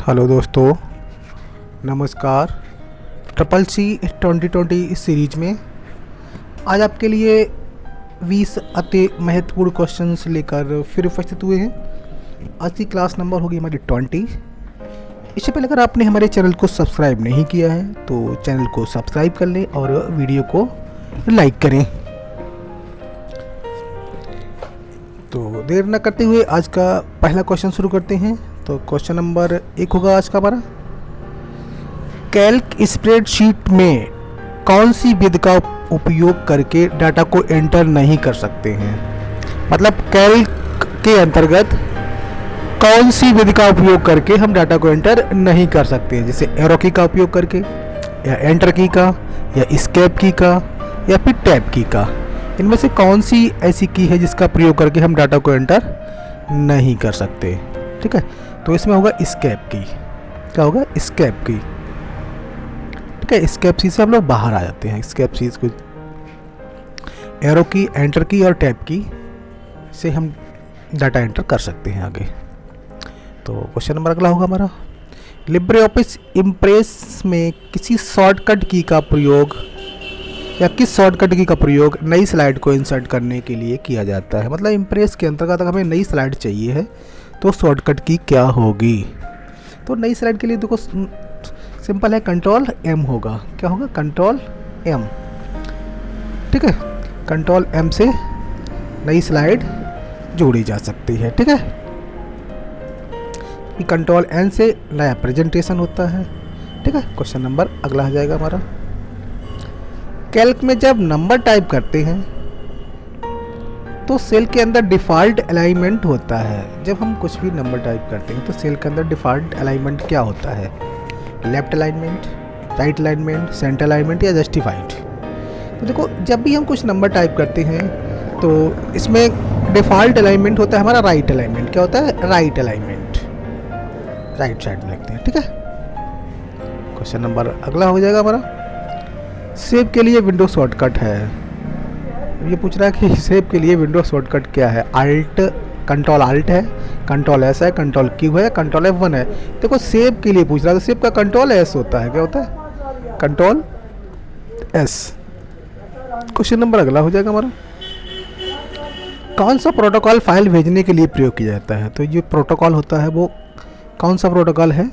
Hello दोस्तों, नमस्कार। Triple C 2020 series में आज आपके लिए 20 अति महत्वपूर्ण क्वेश्चंस लेकर फिर उपस्थित हुए हैं। आज की क्लास नंबर होगी हमारी 20। इससे पहले अगर आपने हमारे चैनल को सब्सक्राइब नहीं किया है तो चैनल को सब्सक्राइब कर लें और वीडियो को लाइक करें। तो देर न करते हुए आज का पहला क्वेश्चन शुरू करते हैं। तो क्वेश्चन नंबर 1 होगा आज का हमारा, कैल्क स्प्रेडशीट में कौन सी विधि का उपयोग करके डाटा को एंटर नहीं कर सकते हैं। मतलब कैल्क के अंतर्गत कौन सी विधि का उपयोग करके हम डाटा को एंटर नहीं कर सकते हैं, जैसे एरो की का उपयोग करके, या एंटर की का, या एस्केप की का, या फिर टैब की का। इनमें से कौन सी ऐसी की है जिसका प्रयोग करके हम डाटा को एंटर नहीं कर सकते। ठीक है, तो इसमें होगा एस्केप की। क्या होगा? एस्केप की। ठीक है, एस्केप की से हम लोग बाहर आ जाते हैं। एस्केप की को एरो की, एंटर की और टैब की से हम डाटा एंटर कर सकते हैं आगे। तो क्वेश्चन नंबर अगला होगा हमारा, लिब्रे ऑफिस इम्प्रेस में किसी शॉर्टकट की का प्रयोग या किस शॉर्टकट की का प्रयोग नई स्लाइड को इंसर्ट करने के लिए किया जाता है। मतलब इम्प्रेस के अंतर्गत हमें नई स्लाइड चाहिए है तो शॉर्टकट की क्या होगी। तो नई स्लाइड के लिए देखो सिंपल है, कंट्रोल एम होगा। क्या होगा? Control M. ठीक है, कंट्रोल एम से नई स्लाइड जोड़ी जा सकती है। ठीक है, कंट्रोल एन से नया प्रेजेंटेशन होता है। ठीक है, क्वेश्चन नंबर अगला आ जाएगा हमारा, कैल्क में जब नंबर टाइप करते हैं तो सेल के अंदर डिफ़ॉल्ट अलाइनमेंट होता है। जब हम कुछ भी नंबर टाइप करते हैं तो सेल के अंदर डिफ़ॉल्ट अलाइनमेंट क्या होता है? Left alignment, right alignment, centre alignment या जस्टिफाइड। तो देखो, जब भी हम कुछ नंबर टाइप करते हैं तो इसमें डिफ़ॉल्ट अलाइनमेंट होता है हमारा राइट अलाइनमेंट। क्या होता है? राइट अलाइनमेंट, राइट साइड में लिखते हैं। ठीक है, क्वेश्चन नंबर अगला हो जाएगा हमारा, सेव के लिए विंडो शॉर्टकट है। ये पूछ रहा है कि सेव के लिए विंडो शॉर्टकट क्या है। अल्ट, कंट्रोल अल्ट है, कंट्रोल एस है, कंट्रोल क्यू है, कंट्रोल F1 है। देखो सेव के लिए पूछ रहा है तो सेव का कंट्रोल एस होता है। क्या होता है? Control S. क्वेश्चन नंबर अगला हो जाएगा हमारा, कौन सा प्रोटोकॉल फाइल भेजने के लिए प्रयोग किया जाता है। तो ये प्रोटोकॉल होता है वो कौन सा प्रोटोकॉल है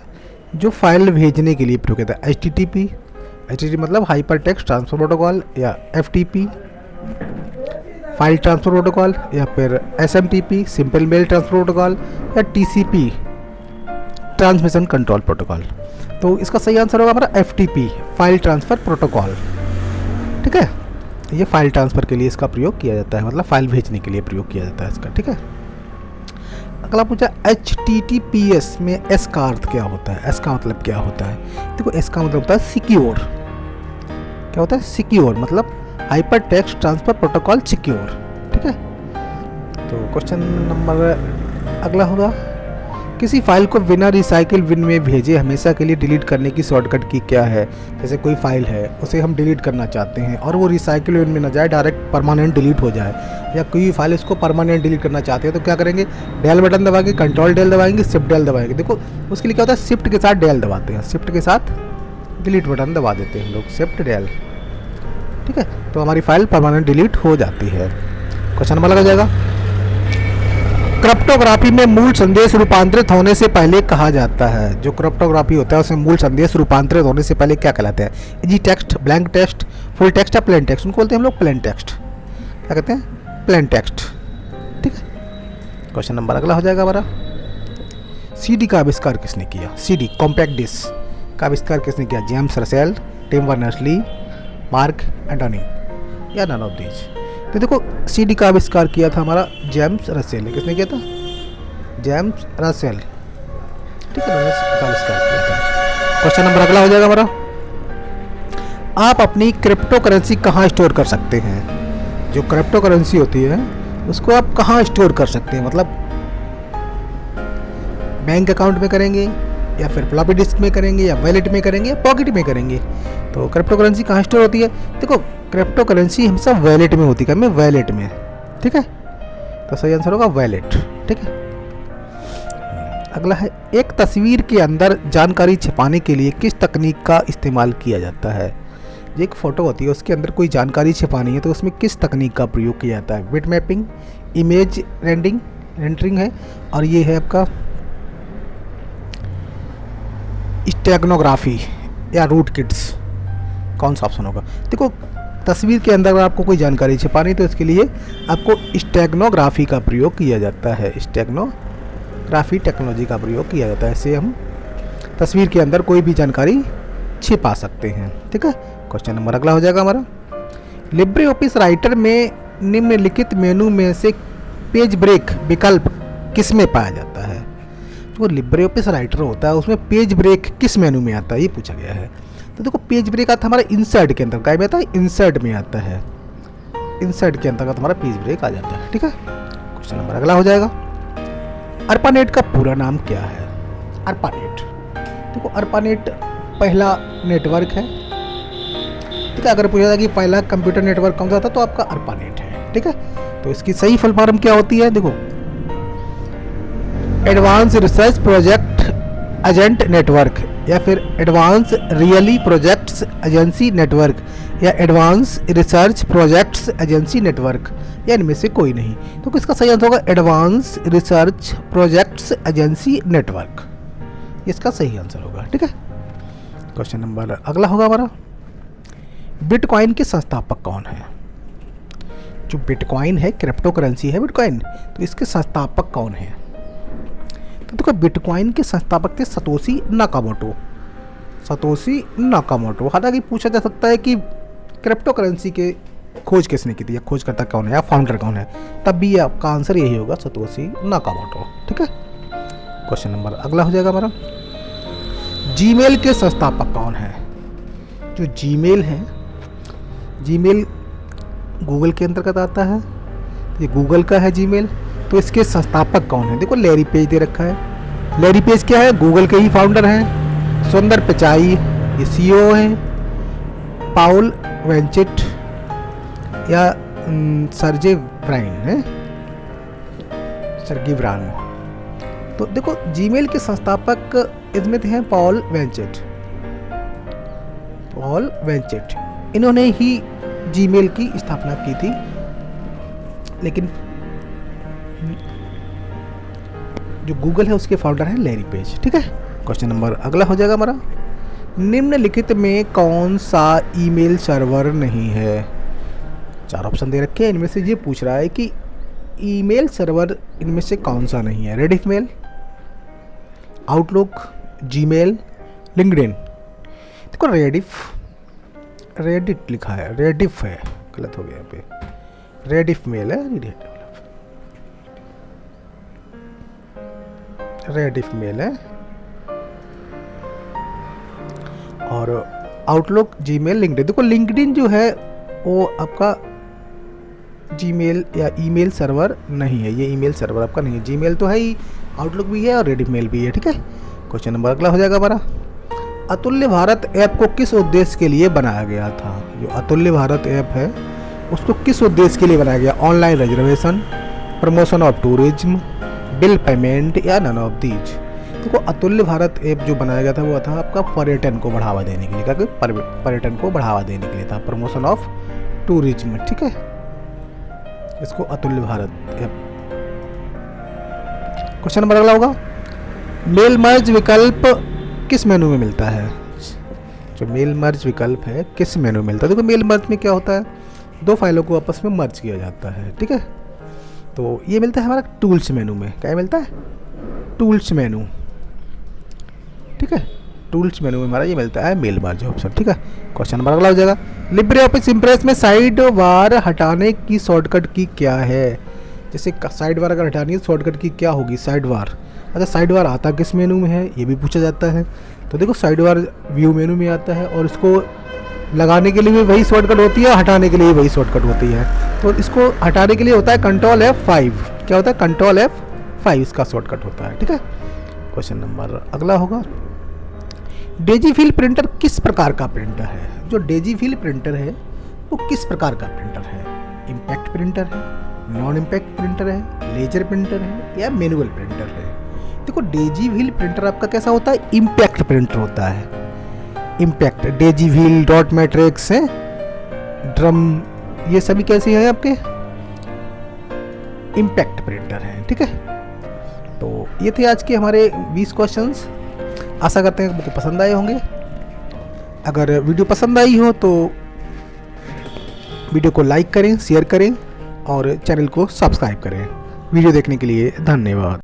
जो फाइल भेजने के लिए प्रयोग किया जाता है। HTTP मतलब हाइपर टेक्स्ट ट्रांसफर प्रोटोकॉल, या FTP फाइल ट्रांसफर प्रोटोकॉल, या फिर SMTP simple mail transfer protocol, या TCP ट्रांसमिशन कंट्रोल प्रोटोकॉल। तो इसका सही आंसर होगा हमारा FTP फाइल ट्रांसफर प्रोटोकॉल। ठीक है, ये फाइल ट्रांसफर के लिए इसका प्रयोग किया जाता है, मतलब फाइल भेजने के लिए प्रयोग किया जाता है इसका। ठीक है, अगला पूछा HTTPS में S का अर्थ क्या होता है। S का मतलब क्या होता है? देखो S का मतलब होता है सिक्योर। क्या होता है? सिक्योर मतलब hyper text transfer protocol secure. ठीक है, तो क्वेश्चन नंबर अगला होगा, किसी फाइल को बिना रिसाइकिल बिन में भेजे हमेशा के लिए डिलीट करने की शॉर्टकट की क्या है। जैसे कोई फाइल है उसे हम डिलीट करना चाहते हैं और वो रिसाइकिल बिन में ना जाए, डायरेक्ट परमानेंट डिलीट हो जाए, या कोई फाइल इसको परमानेंट डिलीट करना चाहते हैं तो क्या करेंगे? डेल बटन दबाएंगे, कंट्रोल डेल दबाएंगे, शिफ्ट डेल दबाएंगे। देखो उसके लिए क्या होता है, शिफ्ट के साथ डेल दबाते हैं, शिफ्ट के साथ डिलीट बटन दबा देते हैं हम लोग, शिफ्ट डेल। ठीक है, तो हमारी फाइल परमानेंट डिलीट हो जाती है। क्वेश्चन नंबर लगा जाएगा, क्रिप्टोग्राफी में मूल संदेश रूपांतरित होने से पहले कहा जाता है। जो क्रिप्टोग्राफी होता है उसमें मूल संदेश रूपांतरित होने से पहले क्या कहलाते हैं? Easy text, blank text, full text या प्लेन टेक्स्ट। उनको बोलते हैं हम लोग प्लेन टेक्स्ट। क्या कहते हैं? Plain text. ठीक है, क्वेश्चन नंबर अगला हो जाएगा हमारा, CD का आविष्कार किसने किया। CD कॉम्पैक्ट डिस्क का आविष्कार किसने किया? James Russell, Tim Berners-Lee, Mark Antony, या नन ऑफ दीज। तो देखो CD का आविष्कार किया था हमारा जेम्स रसेल ने। किसने किया था? James Russell. ठीक है, उन्होंने इसका आविष्कार किया था। क्वेश्चन नंबर अगला हो जाएगा हमारा, आप अपनी क्रिप्टो करेंसी कहाँ स्टोर कर सकते हैं। जो क्रिप्टो करेंसी होती है उसको आप कहाँ स्टोर कर सकते हैं। मतलब बैंक अकाउंट में करेंगे, या फिर फ्लॉपी डिस्क में करेंगे, या वैलेट में करेंगे, या पॉकेट में करेंगे। तो क्रिप्टो करेंसी कहाँ स्टोर होती है? देखो क्रिप्टो करेंसी हमेशा वैलेट में होती है। में वैलेट में। ठीक है, तो सही आंसर होगा वैलेट। ठीक है, अगला है, एक तस्वीर के अंदर जानकारी छिपाने के लिए किस तकनीक का इस्तेमाल किया जाता है। जो एक फ़ोटो होती है उसके अंदर कोई जानकारी छिपानी है तो उसमें किस तकनीक का प्रयोग किया जाता है। बिट मैपिंग, इमेज रेंडरिंग है, और ये है आपका स्टेगनोग्राफी या रूट किट्स। कौन सा ऑप्शन होगा? देखो, तस्वीर के अंदर अगर आपको कोई जानकारी छिपानी तो इसके लिए आपको स्टेगनोग्राफी का प्रयोग किया जाता है। स्टेगनोग्राफी टेक्नोलॉजी का प्रयोग किया जाता है। इससे हम तस्वीर के अंदर कोई भी जानकारी छिपा सकते हैं। ठीक है, क्वेश्चन नंबर अगला हो जाएगा हमारा, लिब्रे ऑफिस राइटर में निम्नलिखित मेनू में से पेज ब्रेक विकल्प किस में पाया जाता है। जो लिब्रे ऑफिस राइटर होता है उसमें पेज ब्रेक किस मेनू में आता है, ये पूछा गया है। तो देखो, पेज ब्रेक आता है हमारा इंसर्ट के अंदर, क्या में आता है? इंसर्ट में आता है। इंसर्ट के अंतर्गत हमारा पेज ब्रेक आ जाता है। ठीक है, क्वेश्चन नंबर अगला हो जाएगा, अर्पानेट का पूरा नाम क्या है। अर्पानेट, देखो अर्पानेट पहला नेटवर्क है। ठीक है, अगर पूछा जाए कि पहला कंप्यूटर नेटवर्क कौन सा था तो आपका अर्पानेट है। ठीक है, तो इसकी सही फुल फॉर्म क्या होती है? देखो, advance research project agent network, या फिर advance really projects agency network, या advance research projects agency network, या इनमें से कोई नहीं। तो इसका सही आंसर होगा advance research projects agency network, इसका सही आंसर होगा। ठीक है, क्वेश्चन नंबर अगला होगा हमारा, बिटकॉइन के संस्थापक कौन है। जो बिटकॉइन है, क्रिप्टो करेंसी है बिटकॉइन, तो इसके संस्थापक कौन है? तो देखो, बिटकॉइन के संस्थापक थे सतोशी नाकामोटो। Satoshi Nakamoto. हालांकि पूछा जा सकता है कि क्रिप्टो करेंसी के खोज किसने की थी, या खोजकर्ता कौन है, या फाउंडर कौन है, तब भी आपका आंसर यही होगा, सतोशी नाकामोटो। ठीक है, क्वेश्चन नंबर अगला हो जाएगा हमारा, जीमेल के संस्थापक कौन है। जो जीमेल है, जीमेल गूगल के अंतर्गत आता है, ये गूगल का है जीमेल, तो इसके संस्थापक कौन है? देखो, लैरी पेज दे रखा है। लैरी पेज क्या है? गूगल के ही फाउंडर हैं। सुंदर पिचाई ये सीईओ हैं। पाउल वेंचेट या सर्जे ब्राइन है, सर्गी ब्रान। तो देखो, जीमेल के संस्थापक इसमें हैं पॉल वेंचेट। पॉल वेंचेट इन्होंने ही जीमेल की स्थापना की थी, लेकिन जो गूगल है उसके फाउंडर हैं लैरी पेज। ठीक है, क्वेश्चन नंबर अगला हो जाएगा हमारा, निम्नलिखित में कौन सा ईमेल सर्वर नहीं है। चार ऑप्शन दे रखे हैं, इनमें से ये पूछ रहा है कि ईमेल सर्वर इनमें से कौन सा नहीं है। Rediff mail, Outlook, Gmail, LinkedIn. देखो, रेडिट लिखा है, रेडिफ है, गलत हो गया यहाँ पे, रेडिफ मेल है, रेडिफ मेल है, और आउटलुक, जीमेल, लिंक्डइन। देखो, लिंक्डइन जो है वो आपका जीमेल या ईमेल सर्वर नहीं है, ये ईमेल सर्वर आपका नहीं है। जीमेल तो है ही, आउटलुक भी है और रेडिफ मेल भी है। ठीक है, क्वेश्चन नंबर अगला हो जाएगा हमारा, अतुल्य भारत ऐप को किस उद्देश्य के लिए बनाया गया था। जो अतुल्य भारत ऐप है उसको किस उद्देश्य के लिए बनाया गया? Online reservation, promotion of tourism, bill payment, या नन ऑफ दीज। देखो, अतुल्य भारत ऐप जो बनाया गया था वो था आपका पर्यटन को बढ़ावा देने के लिए, क्या? पर्यटन को बढ़ावा देने के लिए था, प्रमोशन ऑफ टूरिज्म। ठीक है, इसको अतुल्य भारत ऐप। क्वेश्चन नंबर अगला होगा, मेल मर्ज विकल्प किस मेनू में मिलता है। जो मेल मर्ज विकल्प है किस मेनू में मिलता है? देखो, मेल मर्ज में क्या होता है, दो फाइलों को आपस में मर्ज किया जाता है। ठीक है, तो ये मिलता है हमारा टूल्स मेनू में। क्या मिलता है? Tools menu. ठीक है, टूल्स मेनू में हमारा ये मिलता है मेल मर्ज ऑप्शन। ठीक है, क्वेश्चन नंबर अगला हो जाएगा, लिब्रे ऑफिस इम्प्रेस में साइड बार हटाने की शॉर्टकट की क्या है। जैसे साइड बार अगर हटानी है शॉर्टकट की क्या होगी? Side bar. अच्छा, साइड बार आता किस मेनू में है ये भी पूछा जाता है। तो देखो, साइड बार व्यू मेनू में आता है, और इसको लगाने के लिए भी वही शॉर्टकट होती है, हटाने के लिए वही शॉर्टकट होती है। तो इसको हटाने के लिए होता है कंट्रोल F5। क्या होता है? कंट्रोल F5 इसका शॉर्टकट होता है। ठीक है, क्वेश्चन नंबर अगला होगा, डेजीफिल प्रिंटर किस प्रकार का प्रिंटर है। जो डेजीफिल प्रिंटर है वो किस प्रकार का प्रिंटर है? इम्पैक्ट प्रिंटर है, नॉन इम्पैक्ट प्रिंटर है, लेजर प्रिंटर है, या मैनुअल प्रिंटर है। देखो डेजी व्हील प्रिंटर आपका कैसा होता है, इम्पैक्ट प्रिंटर होता है। Impact, Daisy wheel, dot matrix है, ड्रम, ये सभी कैसे हैं आपके, इम्पैक्ट प्रिंटर हैं। ठीक है, तो ये थे आज के हमारे 20 क्वेश्चंस। आशा करते हैं आपको पसंद आए होंगे। अगर वीडियो पसंद आई हो तो वीडियो को लाइक करें, शेयर करें और चैनल को सब्सक्राइब करें। वीडियो देखने के लिए धन्यवाद।